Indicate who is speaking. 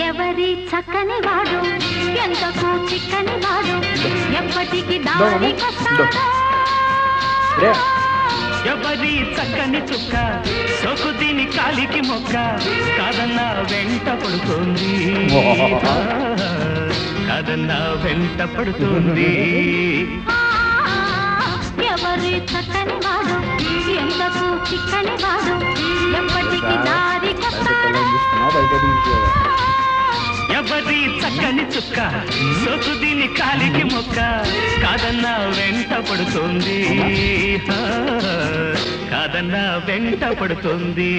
Speaker 1: ఎవరి చక్కని వాడు ఎంతకు చిక్కని వాడు ఎప్పటికి దారికొస్తాడో
Speaker 2: ఎవరి చక్కని చుక్క సొకు దీని కాలికి మొక్క కాదన్నా వెంట పడుతుంది కాదన్నా వెంట పడుతుంది
Speaker 1: ఎవరి చక్కని వాడు ఎంతకు చిక్కని వాడు ఎప్పటికి దారికొస్తాడో
Speaker 2: ఎవరి చక్కని చుక్క సొకు దీని కాలికి మొక్క కాదన్నా వెంట పడుతుంది కాదన్నా వెంట పడుతుంది